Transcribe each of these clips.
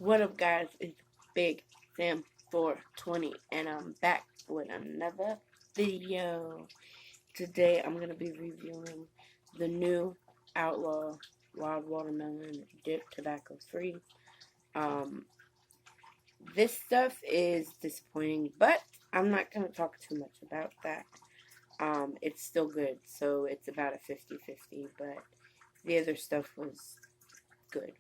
What up, guys? It's Big Sam 420, and I'm back with another video. Today, I'm gonna be reviewing the new Outlaw Wild Watermelon Dip Tobacco Free. Um, this stuff is disappointing, but I'm not gonna talk too much about that. It's still good, so it's about a 50-50, but the other stuff was good.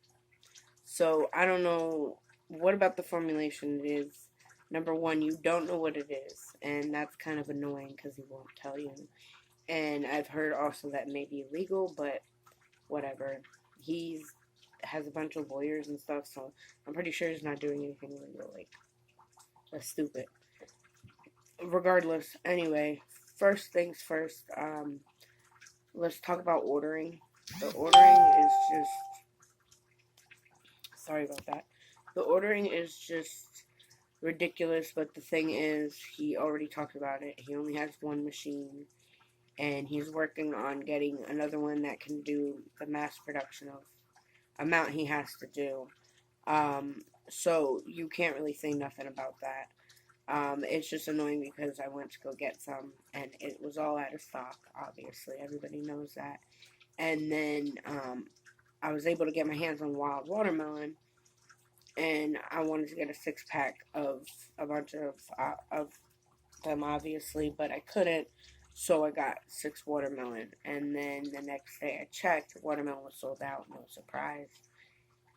So, I don't know what about the formulation it is. Number one, you don't know what it is, and that's kind of annoying because he won't tell you. And I've heard also that may be illegal, but whatever. He's has a bunch of lawyers and stuff, so I'm pretty sure he's not doing anything illegal. Like, that's stupid. Regardless, anyway, first things first, let's talk about ordering. The ordering is just sorry about that. The ordering is just ridiculous, but the thing is, he already talked about it. He only has one machine, and he's working on getting another one that can do the mass production of amount he has to do. So you can't really say nothing about that. It's just annoying because I went to go get some, and it was all out of stock, obviously. Everybody knows that. And then, I was able to get my hands on wild watermelon, and I wanted to get a 6-pack of a bunch of them, obviously, but I couldn't, so I got 6 watermelon. And then the next day I checked, watermelon was sold out, no surprise.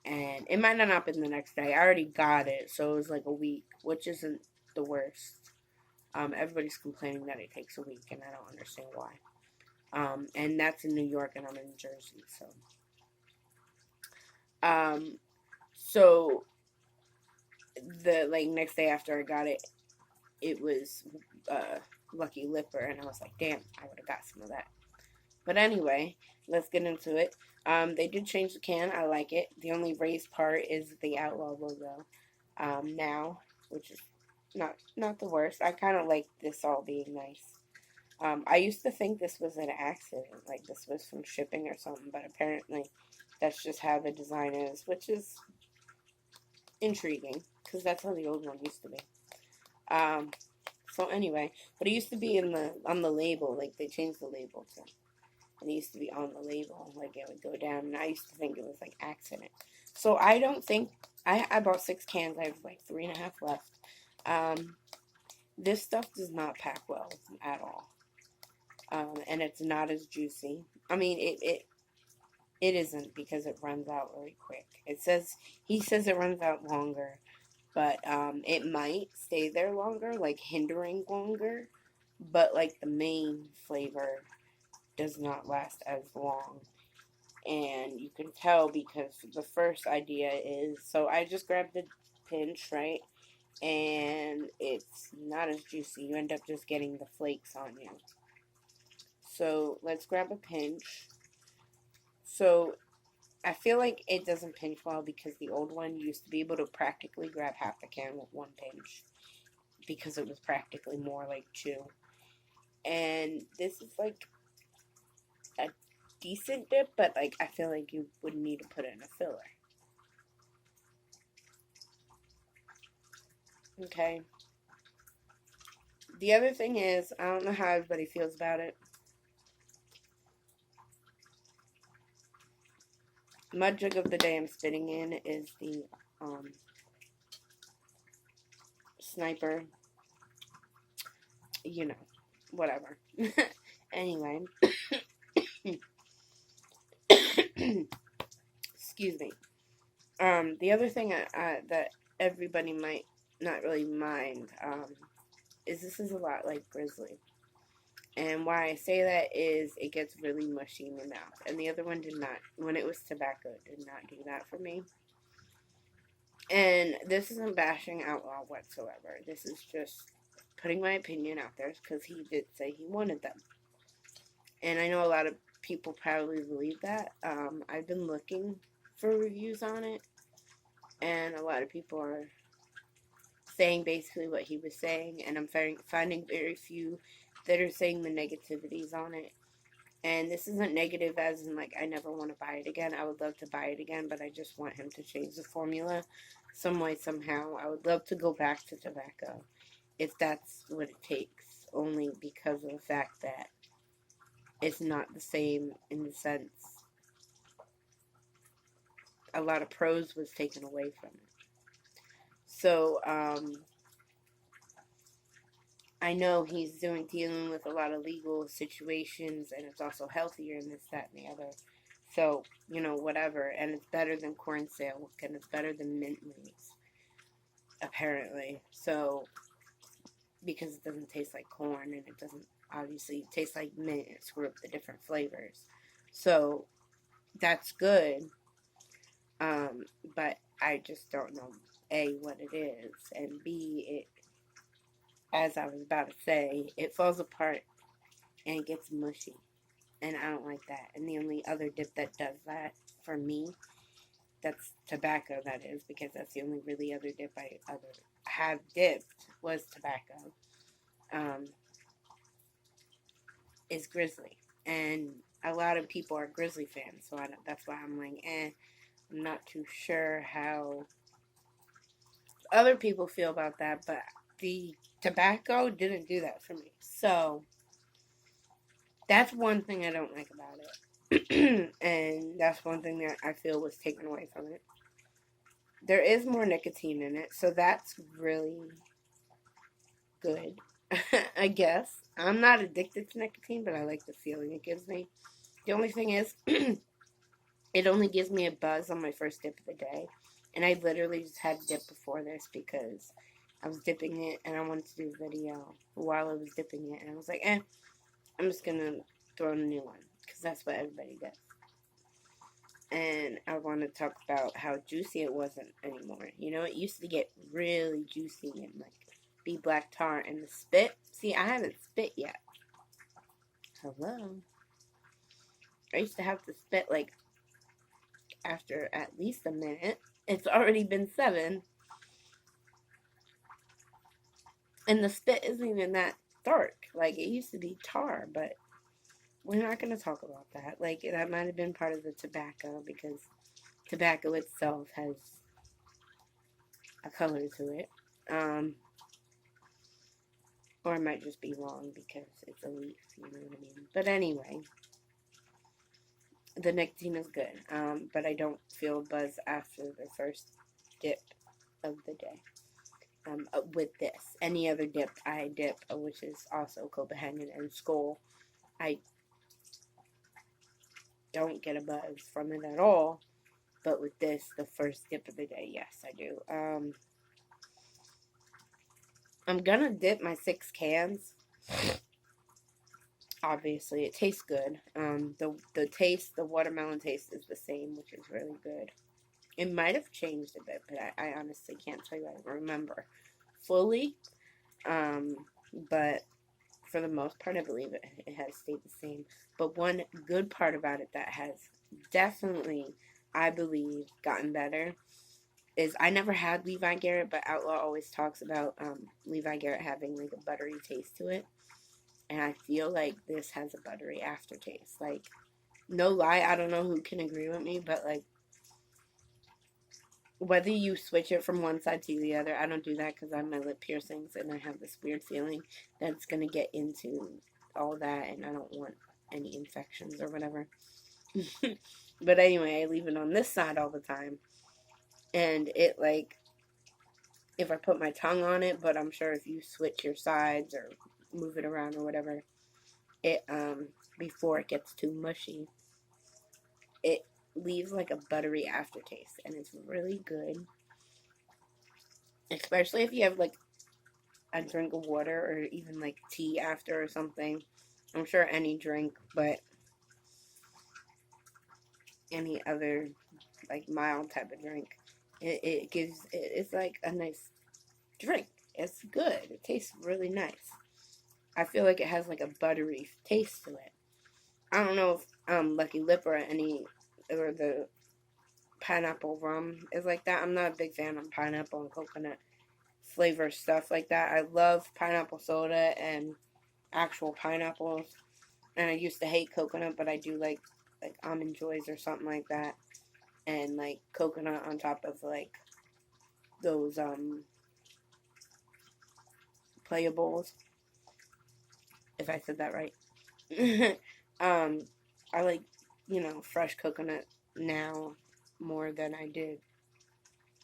And it might not have been the next day. I already got it, so it was like a week, which isn't the worst. Everybody's complaining that it takes a week, and I don't understand why. And that's in New York, and I'm in Jersey, so. So the next day after I got it, it was Lucky Lipper, and I was like, damn, I would have got some of that. But anyway, let's get into it. They did change the can. I like it. The only raised part is the Outlaw logo now, which is not the worst. I kind of like this all being nice. I used to think this was an accident, like this was from shipping or something, but apparently that's just how the design is, which is intriguing, because that's how the old one used to be. So anyway, but it used to be on the label, like they changed the label to, and it used to be on the label, like it would go down, and I used to think it was like accident. So I don't think, I bought 6 cans, I have like 3.5 left. This stuff does not pack well at all. And it's not as juicy. I mean, it isn't, because it runs out really quick. He says it runs out longer, but it might stay there longer, like hindering longer, but like the main flavor does not last as long. And you can tell because the first idea is, so I just grabbed the pinch, right? And it's not as juicy. You end up just getting the flakes on you. So let's grab a pinch. So I feel like it doesn't pinch well because the old one used to be able to practically grab half the can with one pinch, because it was practically more like chew. And this is like a decent dip, but like I feel like you would need to put it in a filler. Okay. The other thing is, I don't know how everybody feels about it. Mud jug of the day I'm spitting in is the Sniper. You know, whatever. Anyway. Excuse me. The other thing that everybody might not really mind is this is a lot like Grizzly. And why I say that is it gets really mushy in the mouth. And the other one did not. When it was tobacco, it did not do that for me. And this isn't bashing Outlaw whatsoever. This is just putting my opinion out there because he did say he wanted them. And I know a lot of people probably believe that. I've been looking for reviews on it, and a lot of people are saying basically what he was saying, and I'm finding very few that are saying the negativities on it. And this isn't negative as in, like, I never want to buy it again. I would love to buy it again, but I just want him to change the formula some way, somehow. I would love to go back to tobacco if that's what it takes, only because of the fact that it's not the same in the sense a lot of pros was taken away from it. So, I know he's dealing with a lot of legal situations, and it's also healthier and this, that, and the other. So, whatever. And it's better than corn silk, and it's better than mint leaves, apparently. So, because it doesn't taste like corn, and it doesn't obviously taste like mint, it screw up the different flavors. So, that's good. But I just don't know, A, what it is, and B, it, as I was about to say, it falls apart and it gets mushy. And I don't like that. And the only other dip that does that for me, that's tobacco, that is, because that's the only really other dip I have dipped was tobacco, is Grizzly. And a lot of people are Grizzly fans, so that's why I'm like, I'm not too sure how other people feel about that, but the tobacco didn't do that for me. So, that's one thing I don't like about it. And that's one thing that I feel was taken away from it. There is more nicotine in it, so that's really good, I guess. I'm not addicted to nicotine, but I like the feeling it gives me. The only thing is, it only gives me a buzz on my first dip of the day. And I literally just had a dip before this because I was dipping it and I wanted to do a video while I was dipping it. And I was like, I'm just going to throw in a new one because that's what everybody does. And I want to talk about how juicy it wasn't anymore. It used to get really juicy and like be black tar. And the spit, see, I haven't spit yet. Hello. I used to have to spit like after at least a minute. It's already been 7. And the spit isn't even that dark. Like, it used to be tar, but we're not going to talk about that. Like, that might have been part of the tobacco because tobacco itself has a color to it. Or it might just be wrong because it's a leaf, you know what I mean? But anyway, the nicotine is good. But I don't feel a buzz after the first dip of the day. With this. Any other dip I dip, which is also Copenhagen and Skol, I don't get a buzz from it at all. But with this, the first dip of the day, yes, I do. I'm gonna dip my 6 cans. Obviously, it tastes good. The taste, the watermelon taste is the same, which is really good. It might have changed a bit, but I honestly can't tell you. I don't remember fully. But for the most part, I believe it has stayed the same. But one good part about it that has definitely, I believe, gotten better is I never had Levi Garrett, but Outlaw always talks about Levi Garrett having like a buttery taste to it. And I feel like this has a buttery aftertaste. Like, no lie, I don't know who can agree with me, but like, whether you switch it from one side to the other, I don't do that because I have my lip piercings and I have this weird feeling that it's going to get into all that and I don't want any infections or whatever. But anyway, I leave it on this side all the time. And it like, if I put my tongue on it, but I'm sure if you switch your sides or move it around or whatever, it, before it gets too mushy, it leaves like a buttery aftertaste and it's really good. Especially if you have like a drink of water or even like tea after or something. I'm sure any drink, but any other like mild type of drink, it gives, it's like a nice drink. It's good. It tastes really nice. I feel like it has like a buttery taste to it. I don't know if Lucky Lip or the pineapple rum is like that. I'm not a big fan of pineapple and coconut flavor stuff like that. I love pineapple soda and actual pineapples. And I used to hate coconut, but I do like almond joys or something like that. And like coconut on top of like those playables, if I said that right. I like, fresh coconut now more than I did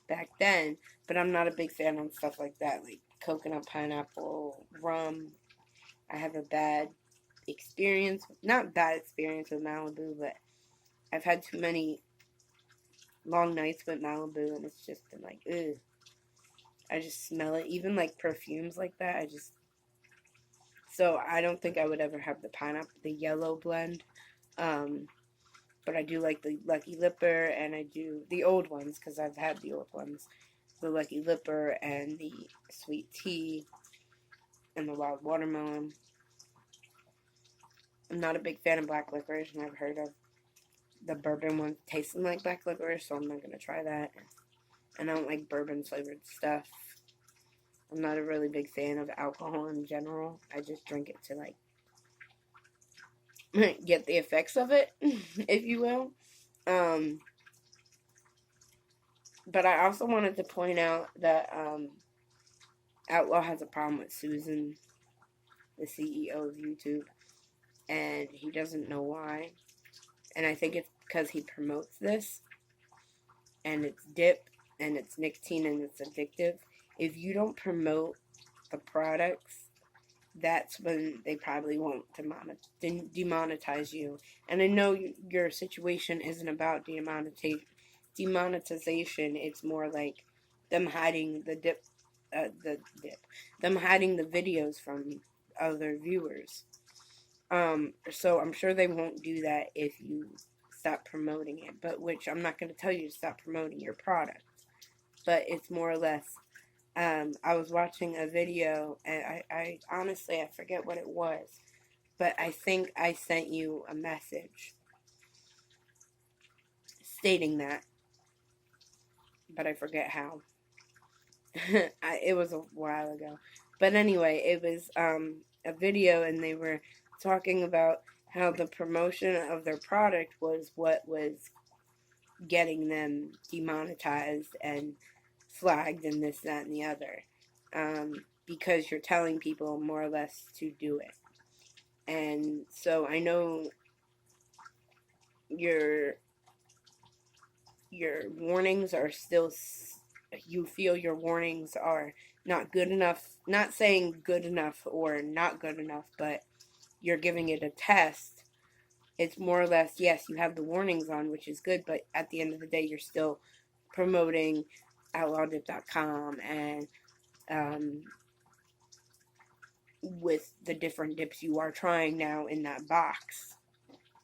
back then, but I'm not a big fan of stuff like that, like coconut, pineapple, rum. I have a bad experience, not bad experience with Malibu, but I've had too many long nights with Malibu, and it's just been like, ugh. I just smell it. Even like perfumes like that, so I don't think I would ever have the pineapple, the yellow blend. Um, but I do like the Lucky Lipper, and I do the old ones because I've had the old ones. The Lucky Lipper and the sweet tea and the wild watermelon. I'm not a big fan of black licorice, and I've heard of the bourbon one tasting like black licorice, so I'm not going to try that. And I don't like bourbon flavored stuff. I'm not a really big fan of alcohol in general. I just drink it to, like, get the effects of it, if you will. But I also wanted to point out that Outlaw has a problem with Susan, the CEO of YouTube, and he doesn't know why. And I think it's because he promotes this, and it's dip, and it's nicotine, and it's addictive. If you don't promote the products, that's when they probably won't demonetize you. And I know your situation isn't about demonetization. It's more like them hiding them hiding the videos from other viewers. So I'm sure they won't do that if you stop promoting it. But which I'm not going to tell you to stop promoting your product. But it's more or less. I was watching a video, and I honestly, I forget what it was, but I think I sent you a message stating that, but I forget how. It was a while ago. But anyway, it was a video, and they were talking about how the promotion of their product was what was getting them demonetized and flagged and this, that, and the other. Because you're telling people more or less to do it. And so I know your warnings are still, you feel your warnings are not good enough, not saying good enough or not good enough, but you're giving it a test. It's more or less, yes, you have the warnings on, which is good, but at the end of the day, you're still promoting outlawdip.com and with the different dips you are trying now in that box.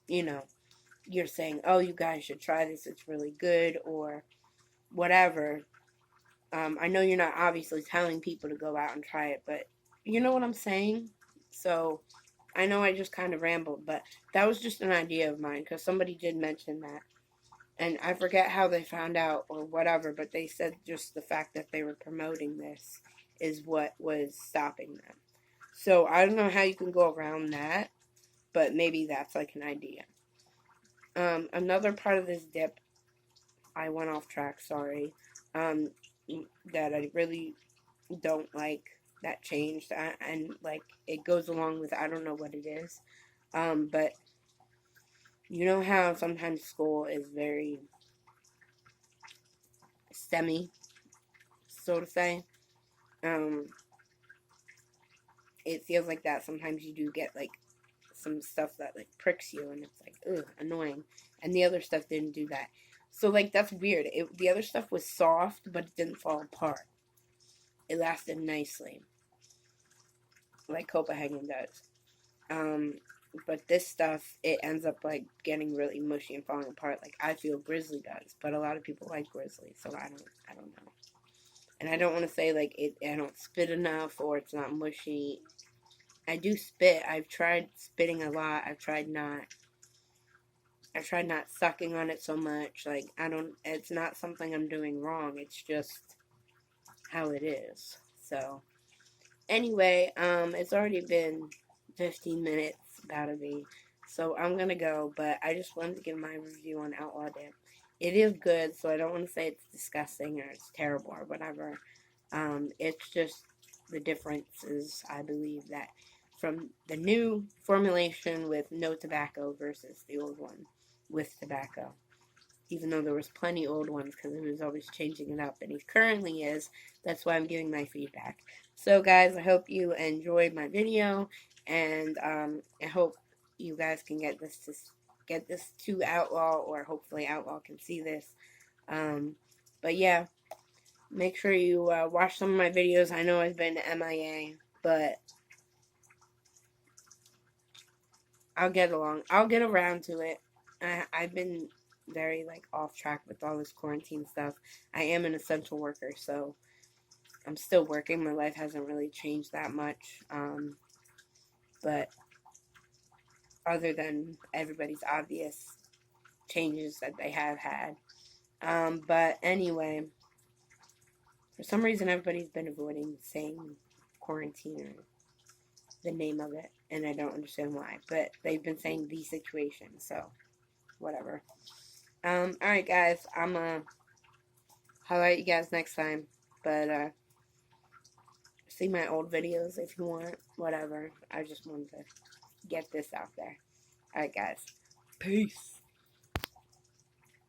You're saying, oh, you guys should try this, it's really good, or whatever. I know you're not obviously telling people to go out and try it, but you know what I'm saying? So, I know I just kind of rambled, but that was just an idea of mine, because somebody did mention that. And I forget how they found out or whatever, but they said just the fact that they were promoting this is what was stopping them. So, I don't know how you can go around that, but maybe that's like an idea. Another part of this dip, I went off track, sorry, that I really don't like that changed, and like it goes along with, I don't know what it is, but you know how sometimes school is very STEMmy, so to say. It feels like that sometimes you do get like some stuff that like pricks you, and it's like, ugh, annoying, and the other stuff didn't do that. So like that's weird. The other stuff was soft, but it didn't fall apart. It lasted nicely, like Copenhagen does. But this stuff, it ends up like getting really mushy and falling apart, like I feel Grizzly does. But a lot of people like Grizzly, so I don't know. And I don't want to say like I don't spit enough or it's not mushy. I do spit. I've tried spitting a lot. I've tried not sucking on it so much. Like it's not something I'm doing wrong. It's just how it is. So anyway, it's already been 15 minutes, gotta be. So I'm gonna go, but I just wanted to give my review on Outlaw Dip. it is good, so I don't want to say it's disgusting or it's terrible or whatever. It's just the difference is, I believe, that from the new formulation with no tobacco versus the old one with tobacco. Even though there was plenty old ones because he was always changing it up, and he currently is. That's why I'm giving my feedback. So, guys, I hope you enjoyed my video, and I hope you guys can get this to Outlaw, or hopefully Outlaw can see this. But yeah, make sure you watch some of my videos. I know I've been MIA, but I'll get around to it. I've been very off track with all this quarantine stuff. I am an essential worker, so I'm still working. My life hasn't really changed that much. But other than everybody's obvious changes that they have had. But anyway, for some reason everybody's been avoiding saying quarantine or the name of it, and I don't understand why. But they've been saying the situation, so whatever. Alright guys, I'm highlight you guys next time. But see my old videos if you want, whatever. I just wanted to get this out there. Alright guys. Peace.